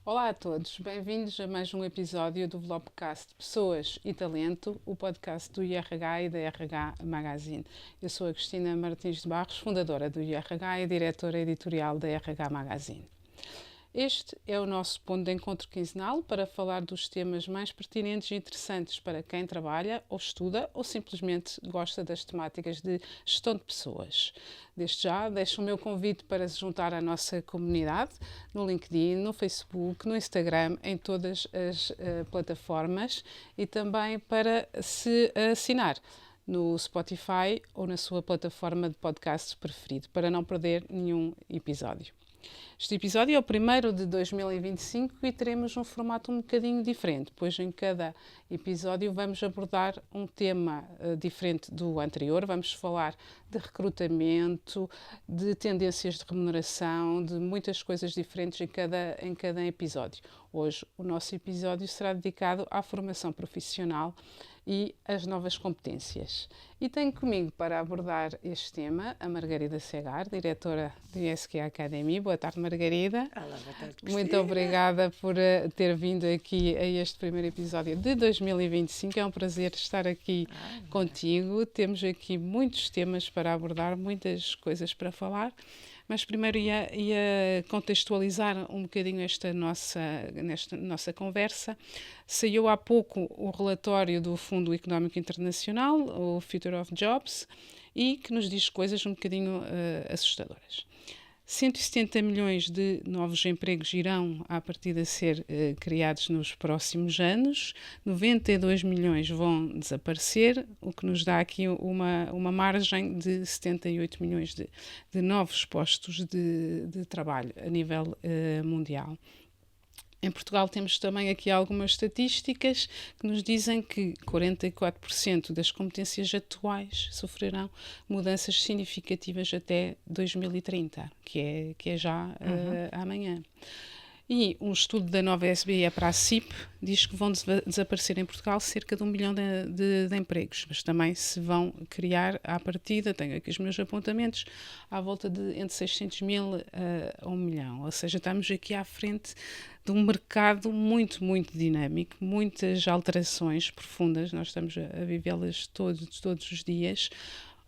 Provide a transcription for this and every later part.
Olá a todos, bem-vindos a mais um episódio do Vlogcast Pessoas e Talento, o podcast do IRH e da RH Magazine. Eu sou a Cristina Martins de Barros, fundadora do IRH e diretora editorial da RH Magazine. Este é o nosso ponto de encontro quinzenal para falar dos temas mais pertinentes e interessantes para quem trabalha ou estuda ou simplesmente gosta das temáticas de gestão de pessoas. Desde já, deixo o meu convite para se juntar à nossa comunidade no LinkedIn, no Facebook, no Instagram, em todas as plataformas e também para se assinar no Spotify ou na sua plataforma de podcast preferido, para não perder nenhum episódio. Este episódio é o primeiro de 2025 e teremos um formato um bocadinho diferente, pois em cada episódio vamos abordar um tema diferente do anterior. Vamos falar de recrutamento, de tendências de remuneração, de muitas coisas diferentes em cada episódio. Hoje o nosso episódio será dedicado à formação profissional e as novas competências. E tenho comigo para abordar este tema a Margarida Segar, diretora do ISQ Academy. Boa tarde, Margarida. Olá, boa tarde, Cristina. Muito obrigada por ter vindo aqui a este primeiro episódio de 2025. É um prazer estar aqui contigo. Temos aqui muitos temas para abordar, muitas coisas para falar. Mas primeiro ia contextualizar um bocadinho esta nossa conversa. Saiu há pouco o relatório do Fundo Económico Internacional, o Future of Jobs, e que nos diz coisas um bocadinho assustadoras. 170 milhões de novos empregos irão, à partida, ser criados nos próximos anos. 92 milhões vão desaparecer, o que nos dá aqui uma margem de 78 milhões de novos postos de trabalho a nível mundial. Em Portugal temos também aqui algumas estatísticas que nos dizem que 44% das competências atuais sofrerão mudanças significativas até 2030, que é já amanhã. E um estudo da nova SBE para a CIP diz que vão desaparecer em Portugal cerca de 1 milhão de empregos, mas também se vão criar à partida, tenho aqui os meus apontamentos, à volta de entre 600 mil a 1 milhão. Ou seja, estamos aqui à frente de um mercado muito, muito dinâmico, muitas alterações profundas, nós estamos a vivê-las todos os dias.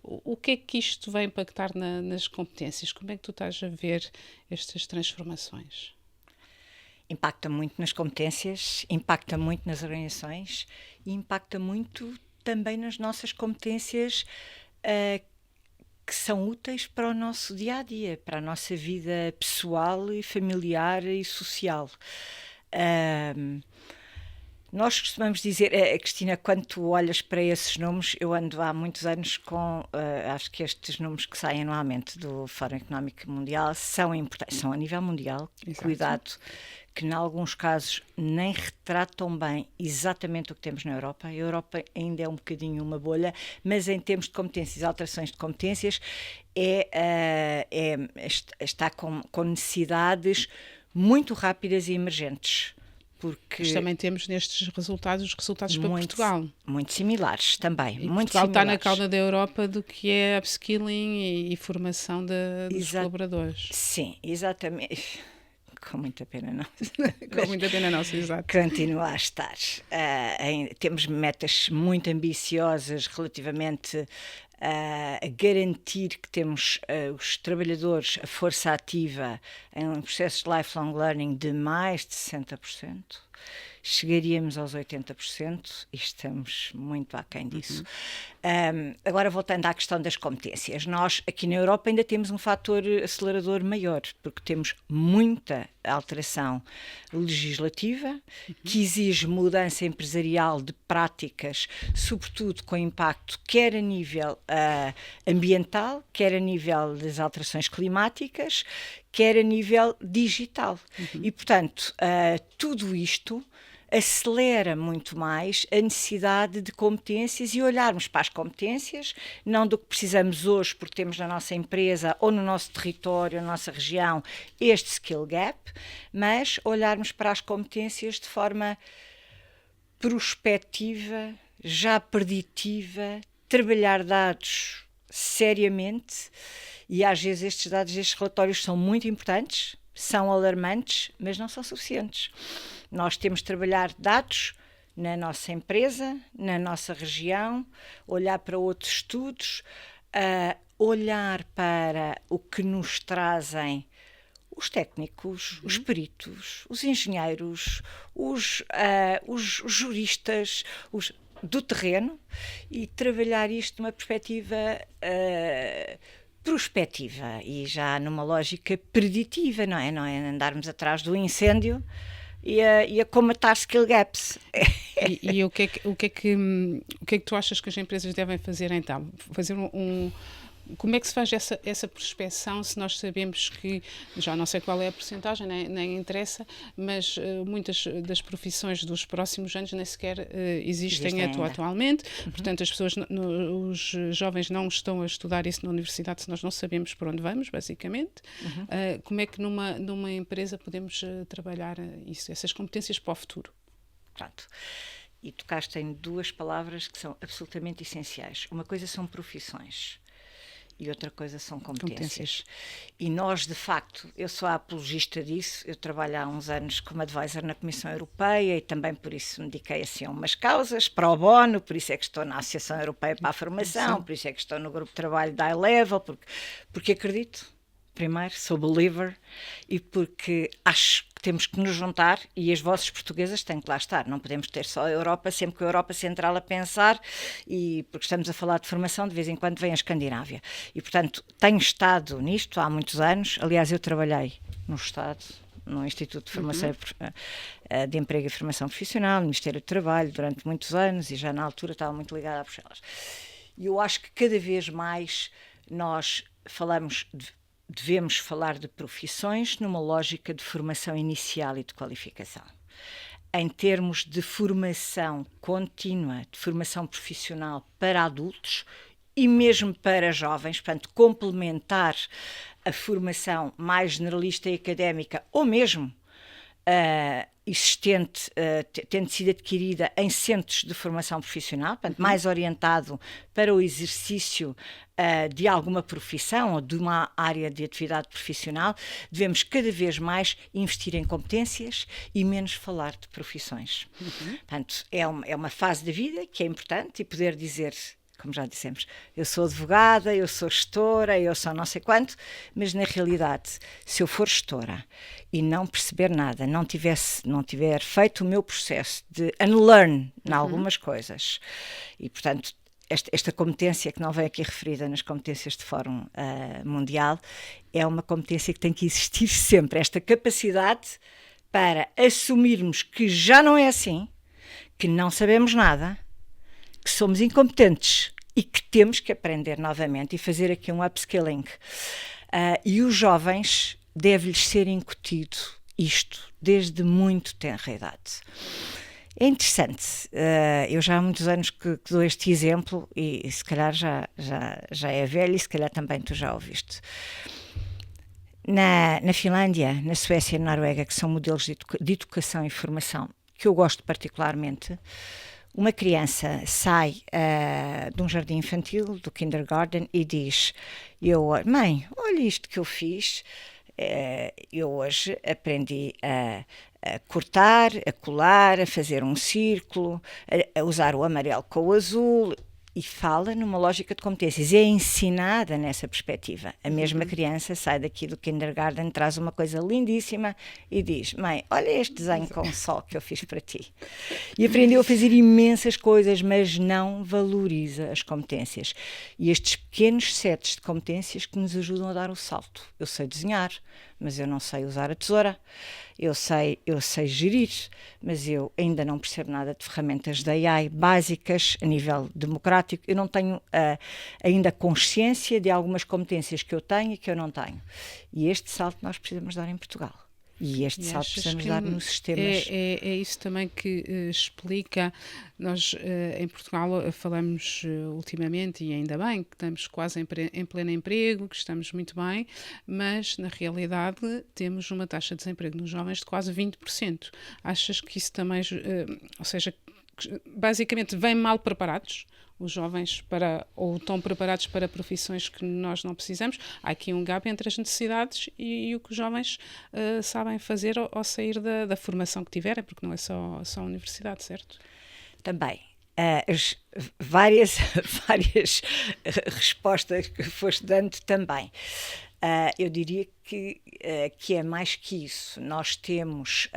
O que é que isto vai impactar nas competências? Como é que tu estás a ver estas transformações? Impacta muito nas competências, impacta muito nas organizações e impacta muito também nas nossas competências que são úteis para o nosso dia-a-dia, para a nossa vida pessoal e familiar e social. Nós costumamos dizer, Cristina, quando tu olhas para esses números, eu ando há muitos anos com, acho que estes números que saem anualmente do Fórum Económico Mundial são importantes, são a nível mundial. Exato. Cuidado, que em alguns casos nem retratam bem exatamente o que temos na Europa. A Europa ainda é um bocadinho uma bolha, mas em termos de competências, alterações de competências, está com necessidades muito rápidas e emergentes. Porque mas também temos nestes resultados os resultados para Portugal. Muito similares também. E muito Portugal similares. Está na cauda da Europa do que é upskilling e formação dos colaboradores. Sim, exatamente. Com muita pena, não. Com muita pena, não, sim, exato. Continua a estar. Temos metas muito ambiciosas relativamente a garantir que temos os trabalhadores, a força ativa, em um processo de lifelong learning de mais de 60%. Chegaríamos aos 80% e estamos muito aquém disso. Agora, voltando à questão das competências, nós aqui na Europa ainda temos um fator acelerador maior, porque temos muita alteração legislativa que exige mudança empresarial de práticas, sobretudo com impacto quer a nível ambiental, quer a nível das alterações climáticas, quer a nível digital. E, portanto, tudo isto acelera muito mais a necessidade de competências e olharmos para as competências, não do que precisamos hoje, porque temos na nossa empresa ou no nosso território, na nossa região, este skill gap, mas olharmos para as competências de forma prospectiva, já preditiva, trabalhar dados seriamente, e às vezes estes dados, estes relatórios são muito importantes, são alarmantes, mas não são suficientes. Nós temos de trabalhar dados na nossa empresa, na nossa região, olhar para outros estudos, olhar para o que nos trazem os técnicos, os peritos, os engenheiros, os juristas, do terreno, e trabalhar isto numa perspectiva prospectiva e já numa lógica preditiva, não é? Não é andarmos atrás do incêndio e a comatar skill gaps. E o que é que tu achas que as empresas devem fazer então? Fazer como é que se faz essa prospecção se nós sabemos que, já não sei qual é a percentagem, nem interessa, mas muitas das profissões dos próximos anos nem sequer existem atualmente, portanto as pessoas, os jovens não estão a estudar isso na universidade se nós não sabemos por onde vamos, basicamente. Como é que numa empresa podemos trabalhar isso, essas competências para o futuro? Pronto. E tocaste em duas palavras que são absolutamente essenciais. Uma coisa são profissões e outra coisa são competências. E nós, de facto, eu sou a apologista disso, eu trabalho há uns anos como advisor na Comissão Europeia e também por isso me dediquei assim a umas causas, pro bono, por isso é que estou na Associação Europeia para a Formação, por isso é que estou no grupo de trabalho da iLevel, porque acredito. Primeiro, sou believer, e porque acho que temos que nos juntar, e as vozes portuguesas têm que lá estar. Não podemos ter só a Europa, sempre que a Europa Central a pensar, e porque estamos a falar de formação, de vez em quando vem a Escandinávia. E, portanto, tenho estado nisto há muitos anos. Aliás, eu trabalhei no Estado, no Instituto de Formação de Emprego e Formação Profissional, no Ministério do Trabalho, durante muitos anos, e já na altura estava muito ligada a Bruxelas. E eu acho que cada vez mais nós devemos falar de profissões numa lógica de formação inicial e de qualificação. Em termos de formação contínua, de formação profissional para adultos e mesmo para jovens, portanto, complementar a formação mais generalista e académica, ou mesmo existente, tendo sido adquirida em centros de formação profissional, portanto, mais orientado para o exercício de alguma profissão ou de uma área de atividade profissional. Devemos cada vez mais investir em competências e menos falar de profissões. Portanto, é uma fase da vida que é importante, e poder dizer, como já dissemos, eu sou advogada, eu sou gestora, eu sou não sei quanto, mas na realidade, se eu for gestora e não perceber nada, não tiver feito o meu processo de unlearn em algumas coisas, e portanto esta competência que não vem aqui referida nas competências de Fórum Mundial, é uma competência que tem que existir sempre, esta capacidade para assumirmos que já não é assim, que não sabemos nada, que somos incompetentes e que temos que aprender novamente e fazer aqui um upskilling. E os jovens deve-lhes ser incutido isto desde muito tenra idade. É interessante, eu já há muitos anos que dou este exemplo, e se calhar já é velho, e se calhar também tu já ouviste. Na Finlândia, na Suécia e na Noruega, que são modelos de educação e formação que eu gosto particularmente, uma criança sai de um jardim infantil, do kindergarten, e diz: mãe, olha isto que eu fiz, eu hoje aprendi a cortar, a colar, a fazer um círculo, a usar o amarelo com o azul, e fala numa lógica de competências, é ensinada nessa perspectiva. A mesma criança sai daqui do kindergarten, traz uma coisa lindíssima e diz: mãe, olha este desenho com o sol que eu fiz para ti. E aprendeu a fazer imensas coisas, mas não valoriza as competências. E estes pequenos sets de competências que nos ajudam a dar o salto. Eu sei desenhar, mas eu não sei usar a tesoura. Eu sei gerir, mas eu ainda não percebo nada de ferramentas de AI básicas a nível democrático. Eu não tenho ainda consciência de algumas competências que eu tenho e que eu não tenho. E este salto nós precisamos dar em Portugal. E este salto precisamos dar nos sistemas. É isso também que explica. Nós em Portugal falamos ultimamente, e ainda bem, que estamos quase em pleno emprego, que estamos muito bem, mas na realidade temos uma taxa de desemprego nos jovens de quase 20%. Achas que isso também, ou seja, basicamente vêm mal preparados? os jovens ou estão preparados para profissões que nós não precisamos. Há aqui um gap entre as necessidades e o que os jovens sabem fazer ao sair da formação que tiverem, porque não é só a universidade, certo? Também. Várias respostas que foste dando também. Eu diria que é mais que isso. Nós temos,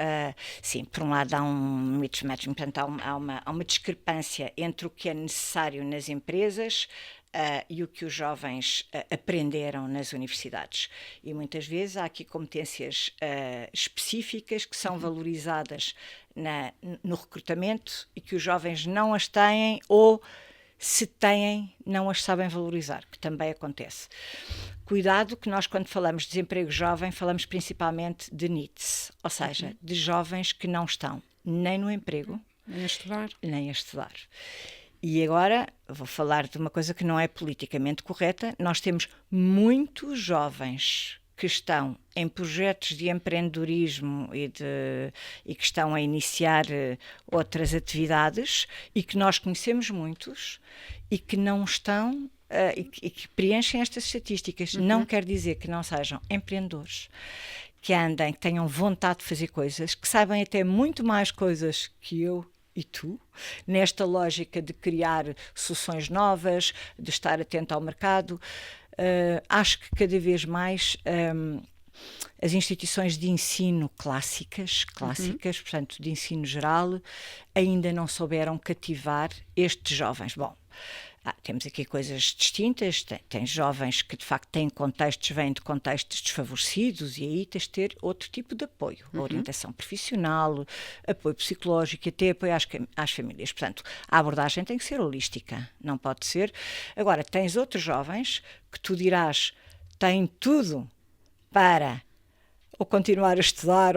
sim, por um lado há um mismatch, portanto há uma discrepância entre o que é necessário nas empresas e o que os jovens aprenderam nas universidades. E muitas vezes há aqui competências específicas que são valorizadas no recrutamento e que os jovens não as têm ou, se têm, não as sabem valorizar, que também acontece. Cuidado que nós, quando falamos de desemprego jovem, falamos principalmente de NEETs, ou seja, de jovens que não estão nem no emprego, nem a estudar. E agora vou falar de uma coisa que não é politicamente correta. Nós temos muitos jovens que estão em projetos de empreendedorismo e que estão a iniciar outras atividades e que nós conhecemos muitos e que não estão e que preenchem estas estatísticas. Não quer dizer que não sejam empreendedores, que andem, que tenham vontade de fazer coisas, que saibam até muito mais coisas que eu e tu, nesta lógica de criar soluções novas, de estar atento ao mercado. Acho que cada vez mais as instituições de ensino clássicas, portanto, de ensino geral, ainda não souberam cativar estes jovens. Bom, temos aqui coisas distintas, tem jovens que de facto têm contextos, vêm de contextos desfavorecidos, e aí tens de ter outro tipo de apoio, orientação profissional, apoio psicológico, até apoio às famílias. Portanto, a abordagem tem que ser holística, não pode ser. Agora, tens outros jovens que tu dirás, têm tudo para ou continuar a estudar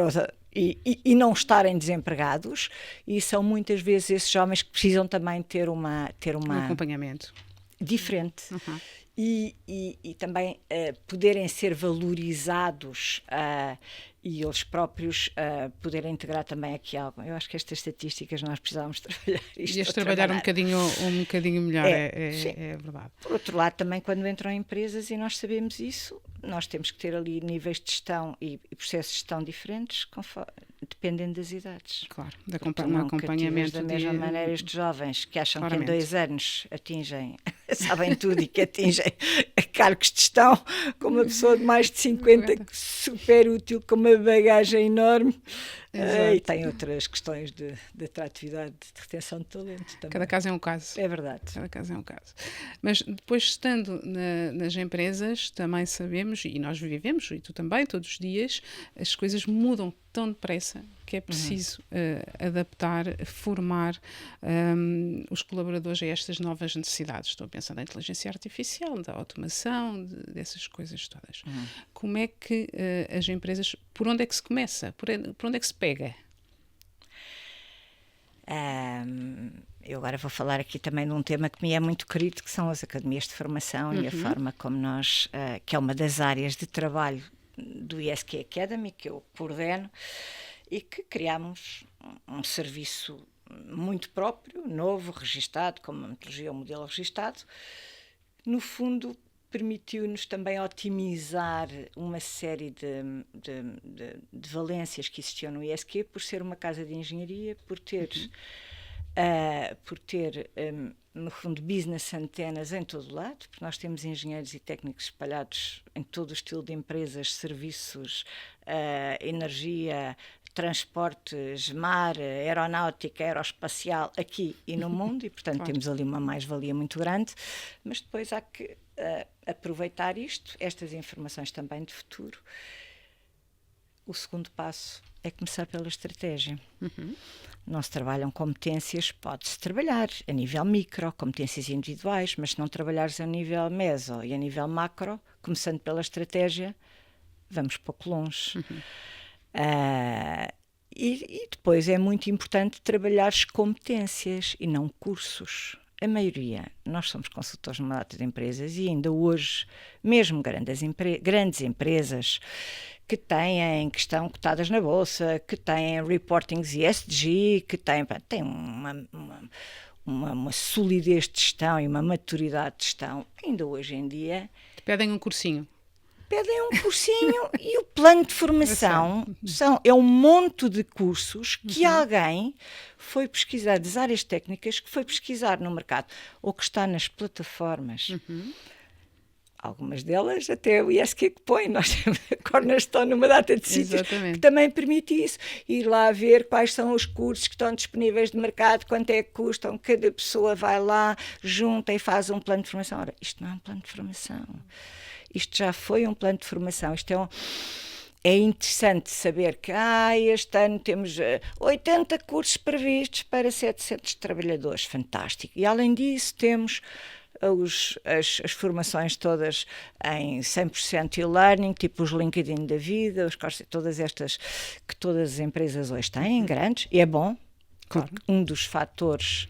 e não estarem desempregados, e são muitas vezes esses jovens que precisam também ter um acompanhamento diferente e também poderem ser valorizados e eles próprios poderem integrar também aqui algo. Eu acho que estas estatísticas nós precisávamos trabalhar isto. Devias trabalhar um bocadinho melhor, é verdade. Por outro lado, também quando entram empresas, e nós sabemos isso, nós temos que ter ali níveis de gestão e processos de gestão diferentes, dependendo das idades. Claro, um acompanhamento. Da mesma maneira, estes jovens que acham que em 2 anos sabem tudo e que atingem cargos de gestão, com uma pessoa de mais de 50, super útil, com uma bagagem enorme, e tem outras questões de atratividade, de retenção de talento também. Cada caso é um caso. É verdade. Cada caso é um caso. Mas depois, estando nas empresas, também sabemos, e nós vivemos, e tu também, todos os dias, as coisas mudam tão depressa que é preciso adaptar, formar os colaboradores a estas novas necessidades. Estou a pensar na inteligência artificial, da automação, dessas coisas todas. Como é que as empresas, por onde é que se começa? Por onde é que se pega? Eu agora vou falar aqui também de um tema que me é muito querido, que são as academias de formação e a forma como nós, que é uma das áreas de trabalho do ISK Academy, que eu coordeno, e que criámos um serviço muito próprio, novo, registado, com uma metodologia, um modelo registado. No fundo, permitiu-nos também otimizar uma série de valências que existiam no ISQ, por ser uma casa de engenharia, por ter no fundo, business antenas em todo o lado, porque nós temos engenheiros e técnicos espalhados em todo o estilo de empresas, serviços, energia, transportes, mar, aeronáutica, aeroespacial, aqui e no mundo, e portanto temos ali uma mais-valia muito grande, mas depois há que aproveitar estas informações também de futuro. O segundo passo é começar pela estratégia. Não se trabalham competências, pode-se trabalhar a nível micro, competências individuais, mas se não trabalhares a nível meso e a nível macro, começando pela estratégia, vamos pouco longe. E depois é muito importante trabalhares competências e não cursos. A maioria, nós somos consultores numa data de empresas e ainda hoje, mesmo grandes empresas que estão cotadas na bolsa, que têm reportings ESG, que têm uma solidez de gestão e uma maturidade de gestão, ainda hoje em dia, Pedem um cursinho. pedem um cursinho e o plano de formação é um monte de cursos que alguém foi pesquisar, das áreas técnicas, que foi pesquisar no mercado, ou que está nas plataformas. Algumas delas até o ISQ que põe, nós temos a Cornerstone numa data de sítios que também permite isso, ir lá ver quais são os cursos que estão disponíveis de mercado, quanto é que custam, cada pessoa vai lá, junta e faz um plano de formação. Ora, isto não é um plano de formação, isto já foi um plano de formação, isto é interessante saber que este ano temos 80 cursos previstos para 700 trabalhadores, fantástico, e além disso temos as formações todas em 100% e-learning, tipo os LinkedIn da vida, todas estas que todas as empresas hoje têm, grandes, e é bom, porque um dos fatores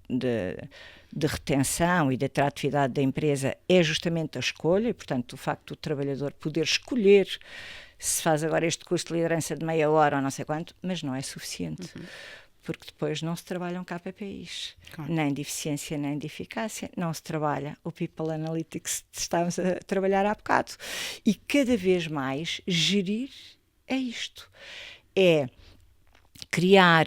de retenção e de atratividade da empresa é justamente a escolha, e portanto o facto do trabalhador poder escolher se faz agora este curso de liderança de meia hora ou não sei quanto, mas não é suficiente. Porque depois não se trabalham KPIs, nem de eficiência, nem de eficácia, não se trabalha o People Analytics que estávamos a trabalhar há bocado. E cada vez mais gerir é isto, é criar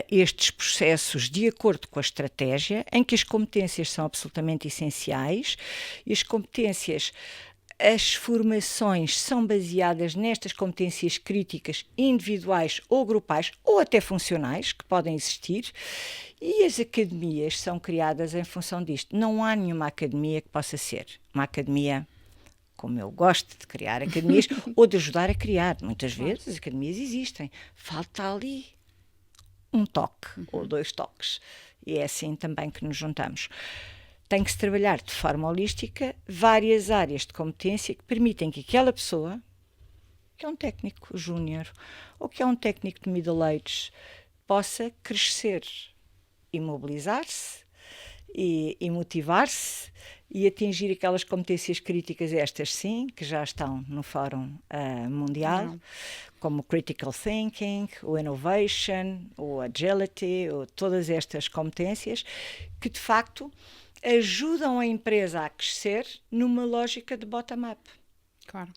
estes processos de acordo com a estratégia, em que as competências são absolutamente essenciais, e as competências... As formações são baseadas nestas competências críticas individuais ou grupais, ou até funcionais, que podem existir, e as academias são criadas em função disto. Não há nenhuma academia que possa ser uma academia, como eu gosto de criar academias, ou de ajudar a criar. Muitas vezes as academias existem. Falta ali um toque, ou 2 toques. E é assim também que nos juntamos. Tem que se trabalhar de forma holística várias áreas de competência que permitem que aquela pessoa, que é um técnico júnior ou que é um técnico de middle age, possa crescer e mobilizar-se e motivar-se e atingir aquelas competências críticas, estas sim, que já estão no Fórum Mundial, como o Critical Thinking, o Innovation, o Agility, todas estas competências que de facto ajudam a empresa a crescer numa lógica de bottom-up. Claro.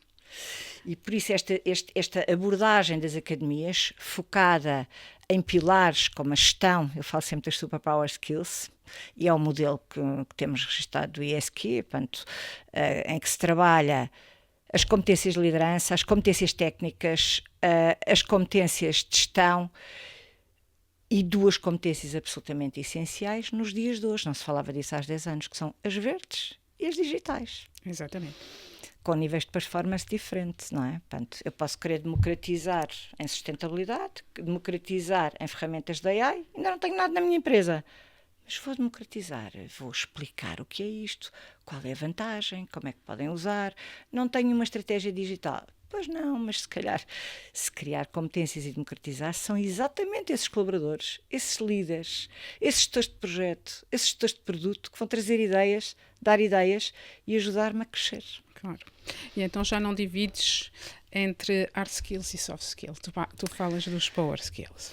E por isso esta abordagem das academias, focada em pilares como a gestão, eu falo sempre das Superpower Skills, e é o modelo que temos registrado do ISQ, portanto, em que se trabalha as competências de liderança, as competências técnicas, as competências de gestão, e 2 competências absolutamente essenciais nos dias de hoje, não se falava disso há 10 anos, que são as verdes e as digitais. Exatamente. Com níveis de performance diferentes, não é? Portanto, eu posso querer democratizar em sustentabilidade, democratizar em ferramentas de AI, ainda não tenho nada na minha empresa, mas vou democratizar, vou explicar o que é isto, qual é a vantagem, como é que podem usar, não tenho uma estratégia digital. Pois não, mas se calhar, se criar competências e democratizar, são exatamente esses colaboradores, esses líderes, esses gestores de projeto, esses gestores de produto que vão trazer ideias, dar ideias e ajudar-me a crescer. Claro. E então já não divides entre hard skills e soft skills, tu falas dos power skills.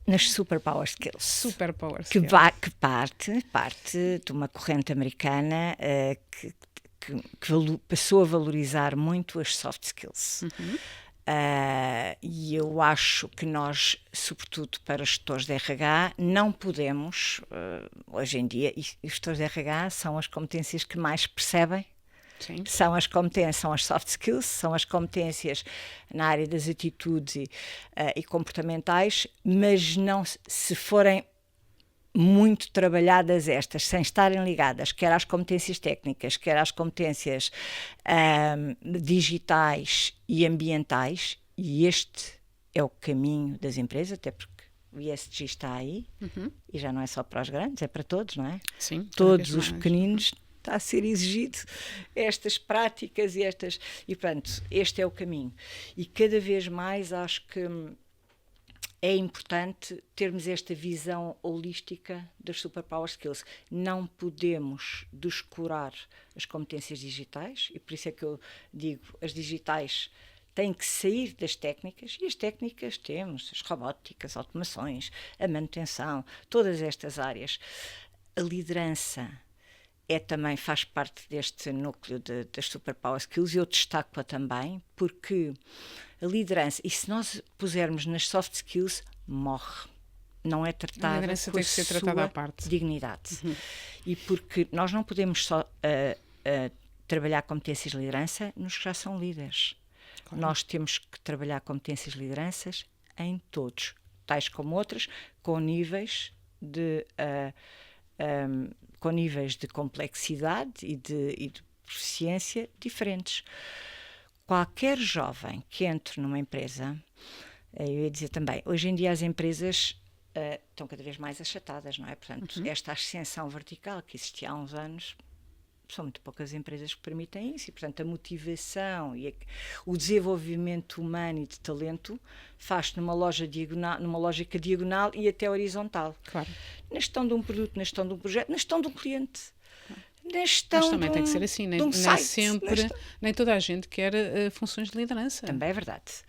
Nas Superpower Skills. Superpower skills. Que parte de uma corrente americana que passou a valorizar muito as soft skills. E eu acho que nós, sobretudo para os gestores de RH, não podemos, hoje em dia, e os gestores de RH são as competências que mais percebem. Sim. São as competências, são as soft skills, são as competências na área das atitudes e comportamentais, mas não, se forem muito trabalhadas estas, sem estarem ligadas, quer às competências técnicas, quer às competências digitais e ambientais, e este é o caminho das empresas, até porque o ESG está aí, e já não é só para os grandes, é para todos, não é? Sim. Todos os pequeninos está a ser exigido estas práticas e portanto, este é o caminho. E cada vez mais acho que é importante termos esta visão holística das Superpower Skills. Não podemos descurar as competências digitais, e por isso é que eu digo, as digitais têm que sair das técnicas, e as técnicas temos as robóticas, automações, a manutenção, todas estas áreas. A liderança também faz parte deste núcleo das Superpower Skills, e eu destaco-a também, porque a liderança, e se nós pusermos nas soft skills, morre. Não é tratada A liderança com tem a que ser tratada à sua parte. dignidade. E porque nós não podemos só trabalhar competências de liderança nos que já são líderes. Claro. Nós temos que trabalhar competências de lideranças em todos, tais como outras, com níveis de complexidade e de proficiência diferentes. Qualquer jovem que entre numa empresa, eu ia dizer também, hoje em dia as empresas estão cada vez mais achatadas, não é? Portanto, esta ascensão vertical que existia há uns anos, são muito poucas empresas que permitem isso, e portanto a motivação e o desenvolvimento humano e de talento faz-se numa lógica diagonal e até horizontal. Claro. Na gestão de um produto, na gestão de um projeto, na gestão de um cliente. Na gestão Mas também tem que ser assim, nem toda a gente quer funções de liderança. Também é verdade.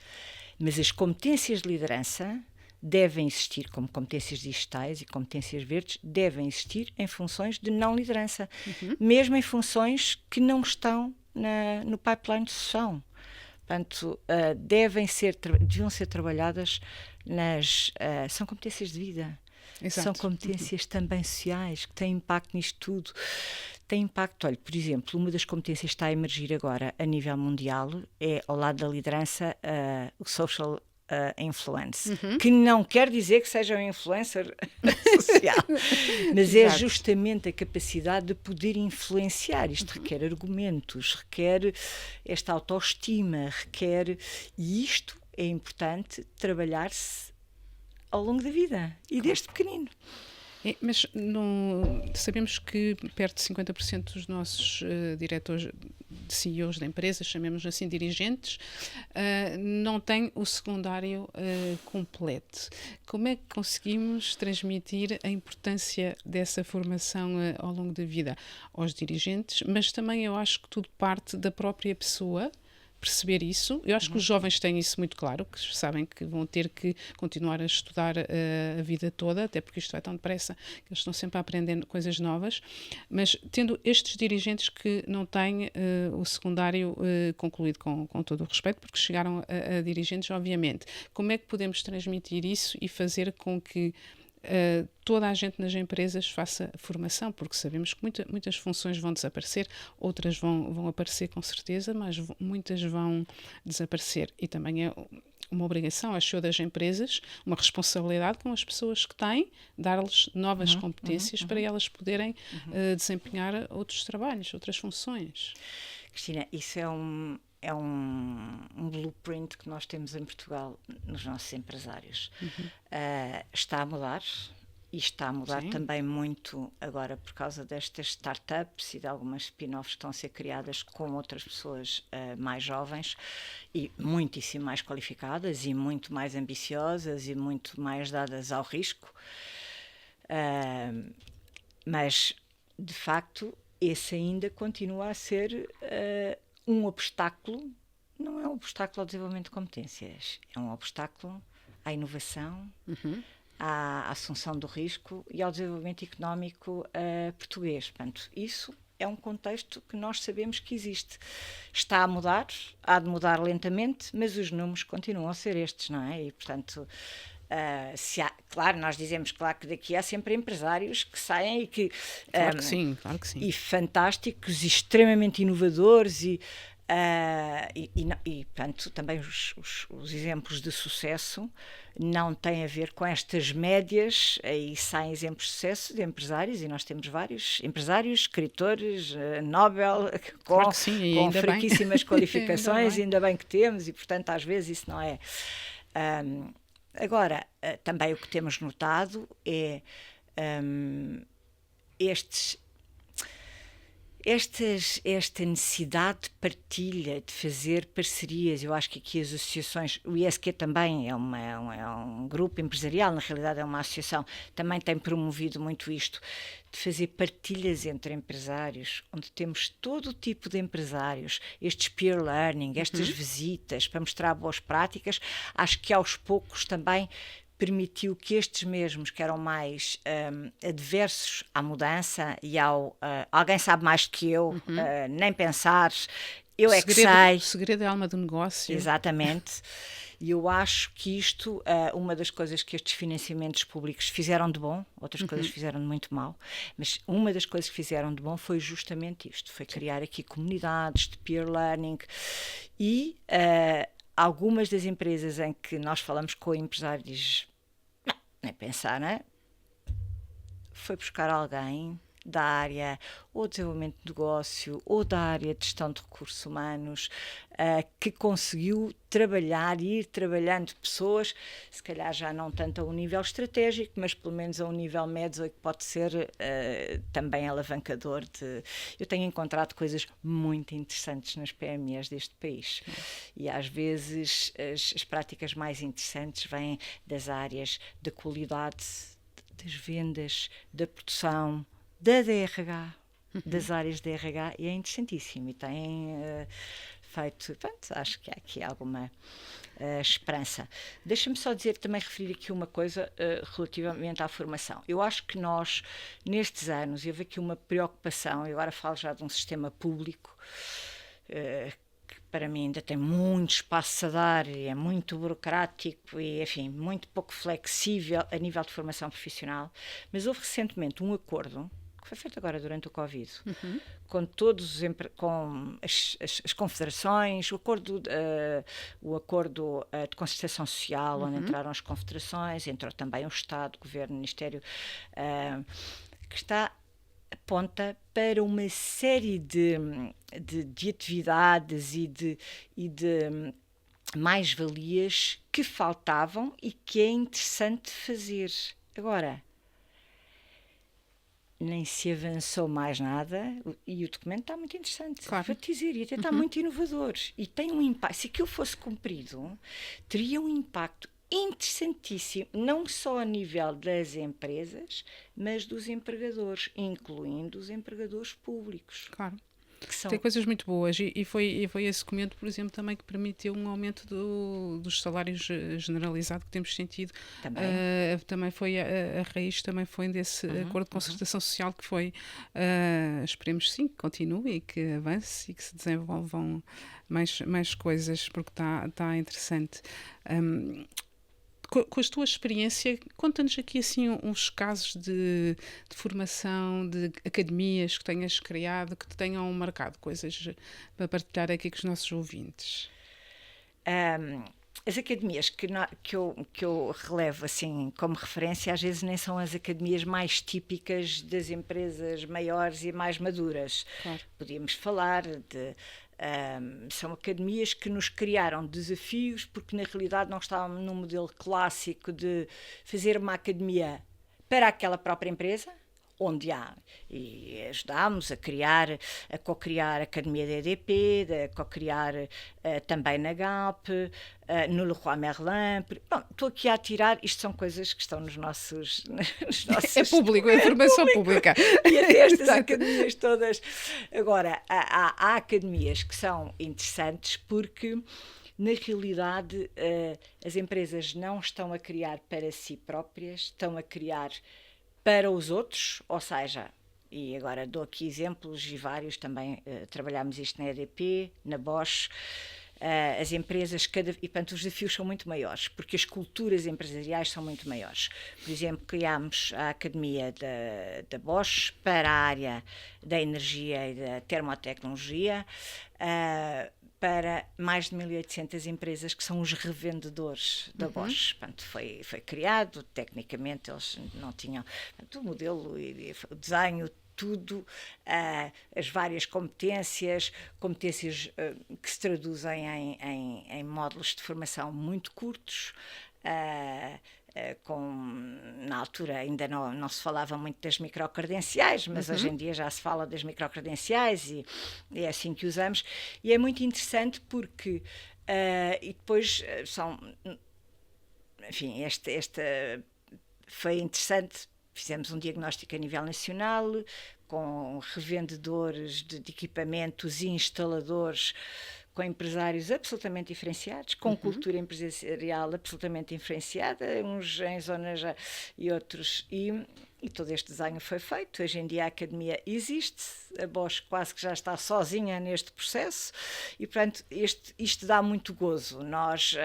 Mas as competências de liderança devem existir, como competências digitais e competências verdes, devem existir em funções de não liderança, mesmo em funções que não estão no pipeline de sucessão. Portanto, deviam ser trabalhadas são competências de vida. Exato. São competências também sociais, que têm impacto nisto tudo. Tem impacto, olha, por exemplo, uma das competências que está a emergir agora a nível mundial é, ao lado da liderança, o social influence, que não quer dizer que seja um influencer social, mas é justamente a capacidade de poder influenciar. Isto requer argumentos, requer esta autoestima, e isto é importante trabalhar-se ao longo da vida e desde pequenino. Mas sabemos que perto de 50% dos nossos diretores, CEOs de empresas, chamemos assim, dirigentes, não têm o secundário completo. Como é que conseguimos transmitir a importância dessa formação ao longo da vida aos dirigentes? Mas também eu acho que tudo parte da própria pessoa, perceber isso. Eu acho que os jovens têm isso muito claro, que sabem que vão ter que continuar a estudar a vida toda, até porque isto vai tão depressa que eles estão sempre a aprender coisas novas, mas tendo estes dirigentes que não têm o secundário concluído com todo o respeito, porque chegaram a dirigentes, obviamente, como é que podemos transmitir isso e fazer com que toda a gente nas empresas faça formação, porque sabemos que muitas funções vão desaparecer, outras vão aparecer com certeza, mas muitas vão desaparecer, e também é uma obrigação, acho eu, das empresas, uma responsabilidade com as pessoas que têm, dar-lhes novas competências para elas poderem desempenhar outros trabalhos, outras funções. Cristina, isso é um blueprint que nós temos em Portugal nos nossos empresários. Está a mudar, e está a mudar também muito agora por causa destas startups e de algumas spin-offs que estão a ser criadas com outras pessoas mais jovens e muitíssimo mais qualificadas e muito mais ambiciosas e muito mais dadas ao risco. Mas, de facto, esse ainda continua a ser um obstáculo. Não é um obstáculo ao desenvolvimento de competências, é um obstáculo à inovação, à assunção do risco e ao desenvolvimento económico português. Portanto, isso é um contexto que nós sabemos que existe. Está a mudar, há de mudar lentamente, mas os números continuam a ser estes, não é? E, portanto, claro, nós dizemos claro que daqui há sempre empresários que saem e que... Claro que sim. E fantásticos, e extremamente inovadores e portanto, também os exemplos de sucesso não têm a ver com estas médias, aí saem exemplos de sucesso de empresários, e nós temos vários empresários, escritores, Nobel, com fraquíssimas qualificações, ainda bem que temos, e portanto às vezes isso não é... Agora, também o que temos notado é Esta necessidade de partilha, de fazer parcerias, eu acho que aqui as associações, o ISQ também é um grupo empresarial, na realidade é uma associação, também tem promovido muito isto, de fazer partilhas entre empresários, onde temos todo o tipo de empresários, estes peer learning, estas visitas para mostrar boas práticas. Acho que aos poucos também permitiu que estes mesmos, que eram mais adversos à mudança e ao alguém sabe mais do que eu, nem pensar, eu é que sei. O segredo é a alma do negócio. Exatamente. E eu acho que isto, uma das coisas que estes financiamentos públicos fizeram de bom, outras coisas fizeram de muito mal, mas uma das coisas que fizeram de bom foi justamente isto, foi criar aqui comunidades de peer learning e algumas das empresas em que nós falamos com empresários, não, nem pensar, não é? Foi buscar alguém da área ou desenvolvimento de negócio ou da área de gestão de recursos humanos que conseguiu trabalhar e ir trabalhando pessoas, se calhar já não tanto a um nível estratégico, mas pelo menos a um nível médio que pode ser também alavancador. Eu tenho encontrado coisas muito interessantes nas PMEs deste país e às vezes as práticas mais interessantes vêm das áreas da qualidade, das vendas, da produção, da DRH, das áreas de DRH, e é interessantíssimo e tem feito, pronto, acho que há aqui alguma esperança. Deixa-me só dizer, também referir aqui uma coisa relativamente à formação. Eu acho que nós, nestes anos, houve aqui uma preocupação, eu agora falo já de um sistema público, que para mim ainda tem muito espaço a dar e é muito burocrático e, enfim, muito pouco flexível a nível de formação profissional, mas houve recentemente um acordo que foi feito agora durante o Covid, com todos com as confederações, o acordo de concertação social, onde entraram as confederações, entrou também o Estado, o Governo, o Ministério, que aponta para uma série de atividades e de mais-valias que faltavam e que é interessante fazer. Agora, nem se avançou mais nada e o documento está muito interessante, claro. Vou-te dizer, e até está muito inovador e tem um impacto, se aquilo fosse cumprido teria um impacto interessantíssimo, não só a nível das empresas, mas dos empregadores, incluindo os empregadores públicos. Claro. Tem coisas muito boas e foi esse documento, por exemplo, também que permitiu um aumento dos salários generalizado que temos sentido. Também foi a raiz, também foi desse acordo de concertação social que foi, esperemos sim, que continue e que avance e que se desenvolvam mais coisas, porque está interessante. Com a tua experiência, conta-nos aqui assim uns casos de formação, de academias que tenhas criado, que te tenham marcado, coisas para partilhar aqui com os nossos ouvintes. As academias que eu relevo assim como referência, às vezes nem são as academias mais típicas das empresas maiores e mais maduras. Claro. Podíamos falar de... são academias que nos criaram desafios porque na realidade não estávamos num modelo clássico de fazer uma academia para aquela própria empresa, onde há, e ajudámos a co-criar a Academia da EDP, a co-criar também na Galp, no Leroy Merlin. Bom, estou aqui a tirar, isto são coisas que estão nos nossos é público, é informação pública. E até estas academias todas. Agora, há academias que são interessantes porque na realidade as empresas não estão a criar para si próprias, estão a criar para os outros, ou seja, e agora dou aqui exemplos e vários também, trabalhámos isto na EDP, na Bosch, as empresas, e portanto os desafios são muito maiores, porque as culturas empresariais são muito maiores. Por exemplo, criámos a Academia da Bosch para a área da energia e da termotecnologia, para mais de 1.800 empresas que são os revendedores da Bosch. Portanto, foi criado, tecnicamente eles não tinham o modelo, o desenho, tudo, as várias competências que se traduzem em módulos de formação muito curtos, na altura ainda não se falava muito das microcredenciais, mas hoje em dia já se fala das microcredenciais e é assim que usamos. E é muito interessante porque, e depois enfim, esta foi interessante, fizemos um diagnóstico a nível nacional, com revendedores de equipamentos e instaladores, com empresários absolutamente diferenciados, com cultura empresarial absolutamente diferenciada, uns em zonas e outros. E todo este desenho foi feito. Hoje em dia a academia existe, a Bosch quase que já está sozinha neste processo e, portanto, isto dá muito gozo. Nós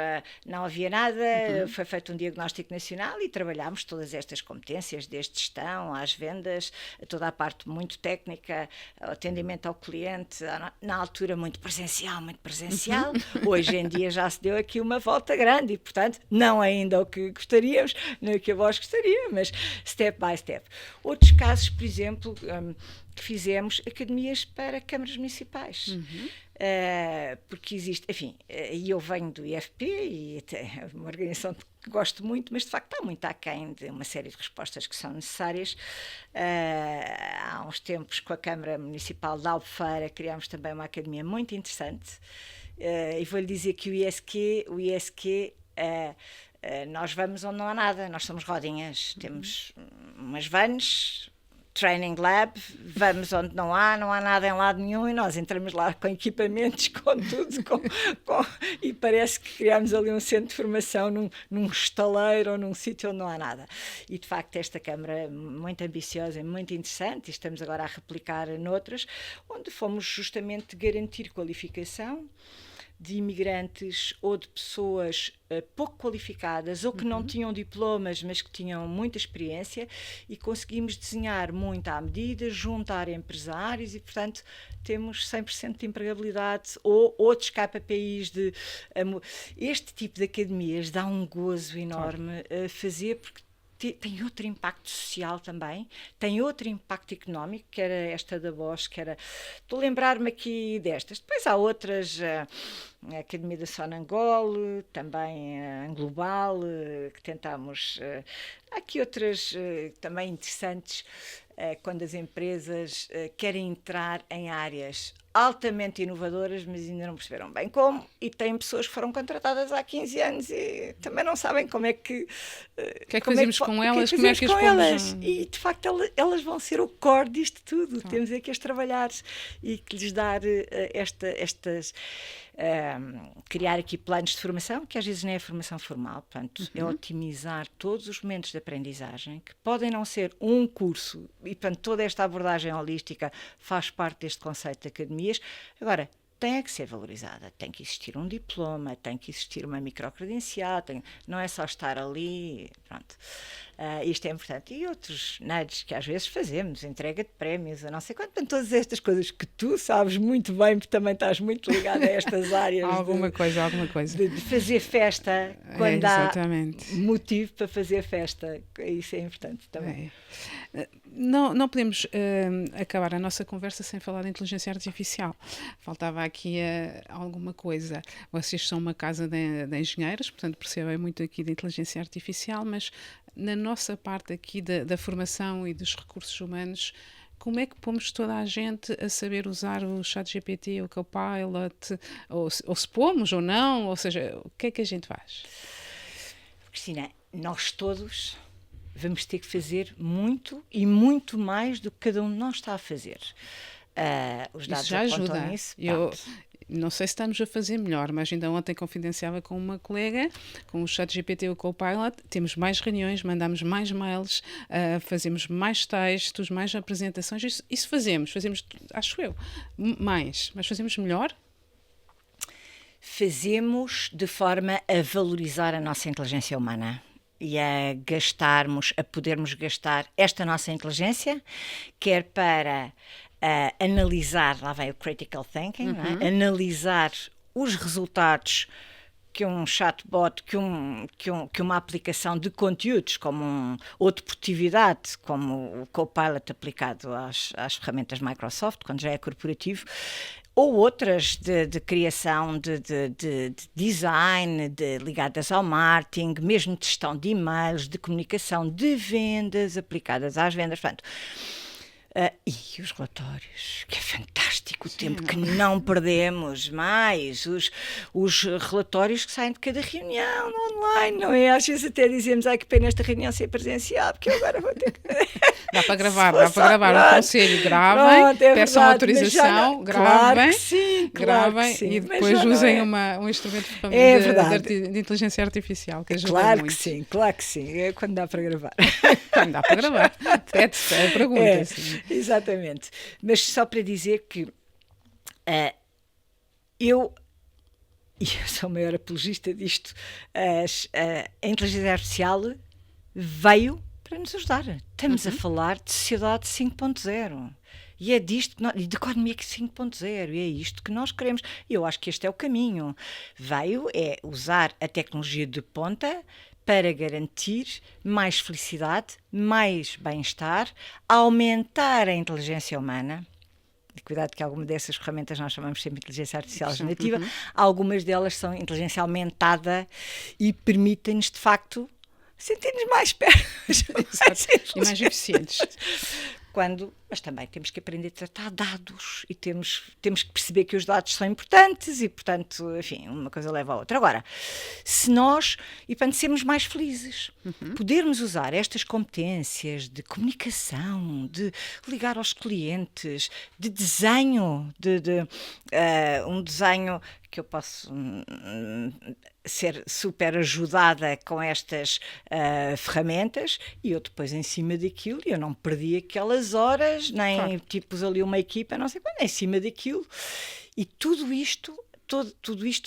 não havia nada, foi feito um diagnóstico nacional e trabalhámos todas estas competências, desde gestão às vendas, toda a parte muito técnica, atendimento ao cliente, na altura muito presencial. Hoje em dia já se deu aqui uma volta grande e, portanto, não ainda o que gostaríamos, nem o que a Bosch gostaria, mas step by step. Outros casos, por exemplo, que fizemos academias para câmaras municipais. Porque existe, enfim, e eu venho do IFP e é uma organização que gosto muito, mas de facto está muito aquém de uma série de respostas que são necessárias. Há uns tempos, com a Câmara Municipal de Albufeira, criámos também uma academia muito interessante. E vou-lhe dizer que o ISQ nós vamos onde não há nada, nós somos rodinhas, temos umas vans, training lab, vamos onde não há nada em lado nenhum e nós entramos lá com equipamentos, com tudo, e parece que criámos ali um centro de formação num estaleiro ou num sítio onde não há nada. E de facto esta Câmara é muito ambiciosa e muito interessante, e estamos agora a replicar noutras, onde fomos justamente garantir qualificação de imigrantes ou de pessoas pouco qualificadas ou que não tinham diplomas, mas que tinham muita experiência, e conseguimos desenhar muito à medida, juntar empresários e, portanto, temos 100% de empregabilidade ou outros KPIs de... Este tipo de academias dá um gozo enorme a fazer, porque tem outro impacto social também, tem outro impacto económico, que era esta da Bosch, que era... Estou a lembrar-me aqui destas. Depois há outras, a Academia da Sonangol, também a Anglobal, que tentámos... Há aqui outras também interessantes, quando as empresas querem entrar em áreas altamente inovadoras, mas ainda não perceberam bem como, e têm pessoas que foram contratadas há 15 anos e também não sabem como é que... O que é que fazemos com elas? Como é que as pomos? E, de facto, elas vão ser o core disto tudo. Temos é que as trabalhar e que lhes dar estas... criar aqui planos de formação, que às vezes não é formação formal, portanto, é otimizar todos os momentos de aprendizagem, que podem não ser um curso, e, portanto, toda esta abordagem holística faz parte deste conceito de academias. Agora, tem que ser valorizada, tem que existir um diploma, tem que existir uma microcredencial, não é só estar ali, pronto. Isto é importante. E outros nudges que às vezes fazemos, entrega de prémios, a não sei quanto, todas estas coisas que tu sabes muito bem, porque também estás muito ligada a estas áreas. alguma coisa. De fazer festa, quando há motivo para fazer festa. Isso é importante também. Não podemos acabar a nossa conversa sem falar de inteligência artificial. Faltava aqui alguma coisa. Vocês são uma casa de engenheiros, portanto percebem muito aqui de inteligência artificial, mas na nossa parte aqui da formação e dos recursos humanos, como é que pomos toda a gente a saber usar o ChatGPT, o Copilot, ou se pomos ou não, ou seja, o que é que a gente faz? Cristina, nós todos vamos ter que fazer muito e muito mais do que cada um de nós está a fazer. Os dados isso já ajuda. Nisso. Não sei se estamos a fazer melhor, mas ainda ontem confidenciava com uma colega, com o ChatGPT e o Copilot, temos mais reuniões, mandamos mais mails, fazemos mais textos, mais apresentações, isso fazemos, acho eu, mais, mas fazemos melhor? Fazemos de forma a valorizar a nossa inteligência humana e a podermos gastar esta nossa inteligência, quer para analisar, lá vem o critical thinking, não é? Analisar os resultados que um chatbot, que uma aplicação de conteúdos, ou de produtividade, como o Copilot aplicado às ferramentas Microsoft, quando já é corporativo, ou outras de criação, de design, ligadas ao marketing, mesmo de gestão de e-mails, de comunicação, de vendas, aplicadas às vendas. Portanto, e os relatórios, que é fantástico o tempo que não perdemos mais, os relatórios que saem de cada reunião online, não é? Às vezes até dizemos, ai que pena esta reunião ser presencial, porque eu agora vou ter que... Dá para gravar o conselho, gravem, peçam autorização, gravem, gravem e depois usem um instrumento de inteligência artificial que ajuda muito. Claro que sim, é quando dá para gravar. Quando dá para gravar, pede-se a pergunta. Sim. Exatamente, mas só para dizer que eu sou a maior apologista disto, a inteligência artificial veio para nos ajudar. Estamos a falar de sociedade 5.0 e é disto, de economia 5.0, e é isto que nós queremos. E eu acho que este é o caminho. Veio usar a tecnologia de ponta para garantir mais felicidade, mais bem-estar, aumentar a inteligência humana. E cuidado que alguma dessas ferramentas nós chamamos sempre de inteligência artificial generativa. Algumas delas são inteligência aumentada e permitem-nos, de facto, sentir-nos mais perto e mais eficientes. Mas também temos que aprender a tratar dados e temos que perceber que os dados são importantes e, portanto, enfim, uma coisa leva a outra. Agora, se nós, e para sermos mais felizes, podermos usar estas competências de comunicação, de ligar aos clientes, de desenho, um desenho que eu posso ser super ajudada com estas ferramentas, e eu depois em cima daquilo, eu não perdi aquelas horas, nem pus ali uma equipa, não sei quando, em cima daquilo, e tudo isto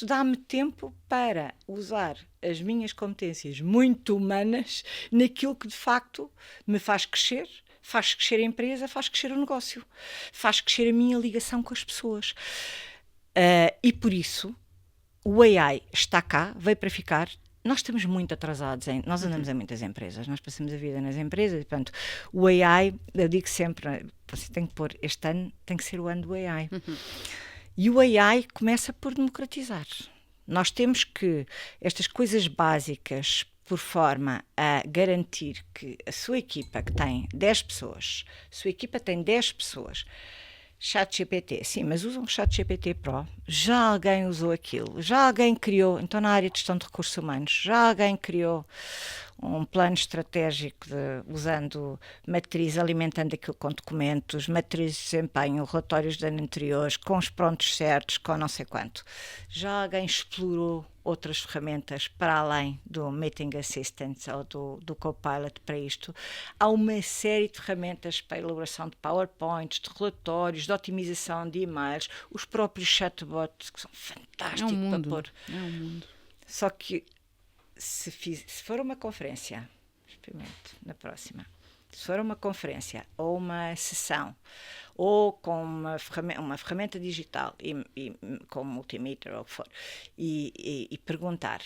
dá-me tempo para usar as minhas competências muito humanas naquilo que de facto me faz crescer a empresa, faz crescer o negócio, faz crescer a minha ligação com as pessoas. E por isso o AI está cá, veio para ficar. Nós estamos muito atrasados, nós andamos em muitas empresas, nós passamos a vida nas empresas, e, portanto, o AI, eu digo sempre, você tem que pôr, este ano tem que ser o ano do AI. E o AI começa por democratizar. Nós temos que, estas coisas básicas, por forma a garantir que a sua equipa, que tem 10 pessoas, ChatGPT, sim, mas usam o ChatGPT Pro. Já alguém usou aquilo, já alguém criou, então na área de gestão de recursos humanos, já alguém criou um plano estratégico usando matriz, alimentando aquilo com documentos, matriz de desempenho, relatórios de ano anteriores, com os prontos certos, com não sei quanto. Já alguém explorou outras ferramentas para além do Meeting Assistant ou do Copilot para isto. Há uma série de ferramentas para a elaboração de PowerPoints, de relatórios, de otimização de e-mails, os próprios chatbots, que são fantásticos para pôr. É um mundo. Só que se for uma conferência, experimente na próxima, se for uma conferência ou uma sessão ou com uma ferramenta digital e com multimeter ou o que for, e perguntar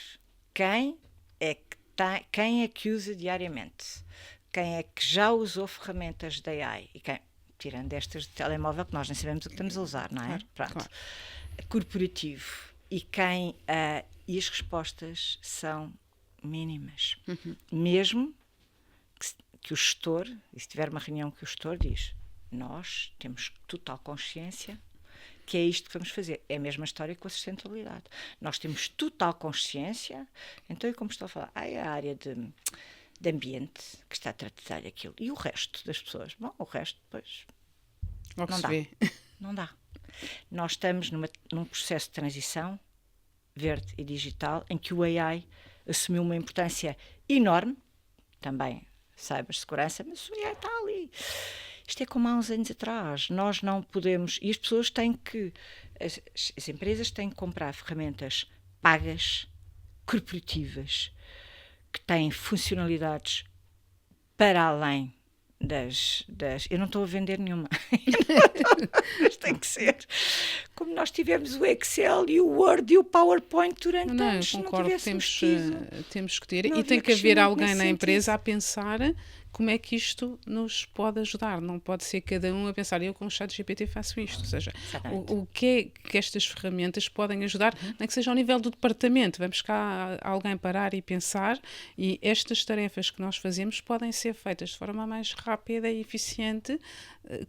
quem é que usa diariamente, quem é que já usou ferramentas de AI, e quem, tirando estas de telemóvel que nós nem sabemos o que estamos a usar, não é? Claro. Corporativo, e as respostas são mínimas. Mesmo que o gestor, e se tiver uma reunião que o gestor diz, nós temos total consciência que é isto que vamos fazer. É a mesma história com a sustentabilidade. Nós temos total consciência, então, como estou a falar, é a área de ambiente que está a tratar aquilo. E o resto das pessoas? Bom, o resto, depois, não dá. Não dá. Nós estamos num processo de transição verde e digital em que o AI assumiu uma importância enorme, também cibersegurança, mas o AI está ali. Isto é como há uns anos atrás. Nós não podemos... E as pessoas têm que... As empresas têm que comprar ferramentas pagas, corporativas, que têm funcionalidades para além das... Eu não estou a vender nenhuma. Mas tem que ser. Como nós tivemos o Excel e o Word e o PowerPoint durante anos. Concordo, temos que ter. E tem que haver alguém na empresa a pensar como é que isto nos pode ajudar. Não pode ser cada um a pensar, eu com o ChatGPT faço isto. Ou seja, o que é que estas ferramentas podem ajudar, nem que seja ao nível do departamento. Vamos cá alguém parar e pensar, e estas tarefas que nós fazemos podem ser feitas de forma mais rápida e eficiente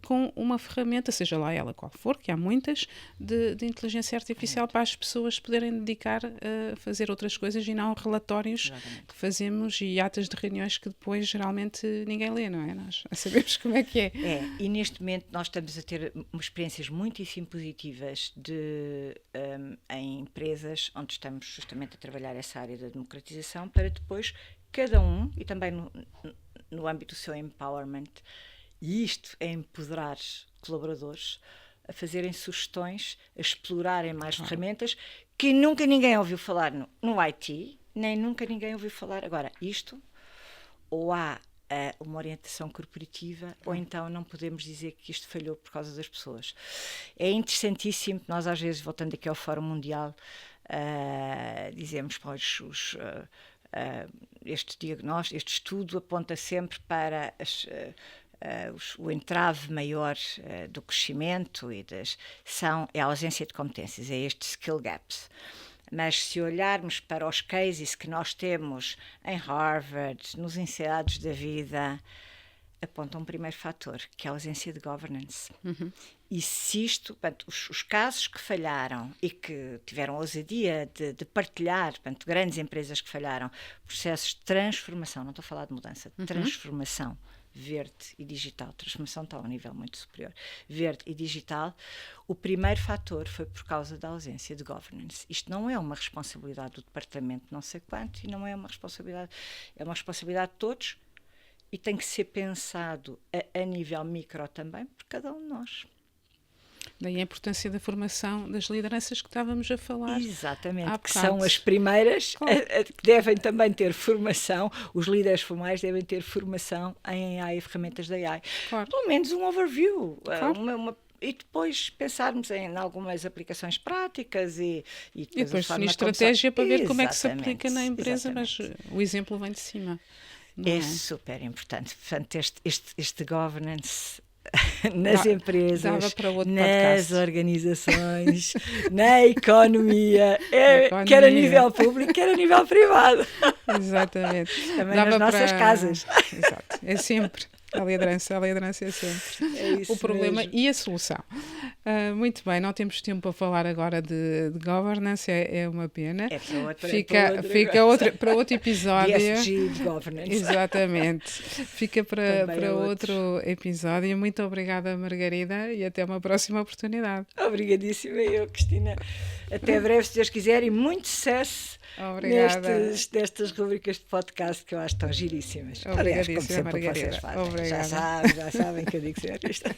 com uma ferramenta, seja lá ela qual for, que há muitas, de inteligência artificial para as pessoas poderem dedicar a fazer outras coisas e não relatórios que fazemos e atas de reuniões que depois geralmente ninguém lê, não é? Nós sabemos como é que é. E neste momento nós estamos a ter experiências muitíssimo positivas em empresas onde estamos justamente a trabalhar essa área da democratização para depois cada um, e também no âmbito do seu empowerment, e isto é empoderar colaboradores a fazerem sugestões, a explorarem mais ferramentas que nunca ninguém ouviu falar no IT, nem nunca ninguém ouviu falar. Agora, isto, ou há uma orientação corporativa, ou então não podemos dizer que isto falhou por causa das pessoas. É interessantíssimo que nós, às vezes, voltando aqui ao Fórum Mundial, dizemos, pois, este diagnóstico, este estudo aponta sempre para o entrave maior do crescimento é a ausência de competências, é este skill gaps. Mas se olharmos para os cases que nós temos em Harvard, nos encelados da vida, aponta um primeiro fator, que é a ausência de governance. E se isto, portanto, os casos que falharam e que tiveram a ousadia de partilhar, portanto, grandes empresas que falharam, processos de transformação, não estou a falar de mudança, de transformação verde e digital, transformação está a um nível muito superior, verde e digital, o primeiro fator foi por causa da ausência de governance. Isto não é uma responsabilidade do departamento não sei quanto, e não é uma responsabilidade, é uma responsabilidade de todos, e tem que ser pensado a nível micro também por cada um de nós. Daí a importância da formação das lideranças que estávamos a falar. Exatamente, que são as primeiras que devem também ter formação, os líderes formais devem ter formação em AI e ferramentas da AI. Claro. Pelo menos um overview, e depois pensarmos em algumas aplicações práticas e depois definir estratégia para ver como é que se aplica na empresa, mas o exemplo vem de cima. É super importante. Portanto, este governance nas empresas, nas organizações, na economia, quer a nível público, quer a nível privado. Exatamente. Também nas nossas casas. Exato, é sempre. A liderança é sempre o problema mesmo. E a solução. Muito bem, não temos tempo para falar agora de governance, é uma pena. É para outra, fica para outro episódio. ESG de governance. Exatamente. Fica para outro episódio. Muito obrigada, Margarida, e até uma próxima oportunidade. Obrigadíssima eu, Cristina. Até breve, se Deus quiser, e muito sucesso nestas rubricas de podcast que eu acho tão giríssimas. Aliás, como sempre Margarida. Vocês fazem. Já sabem que eu digo sempre isto.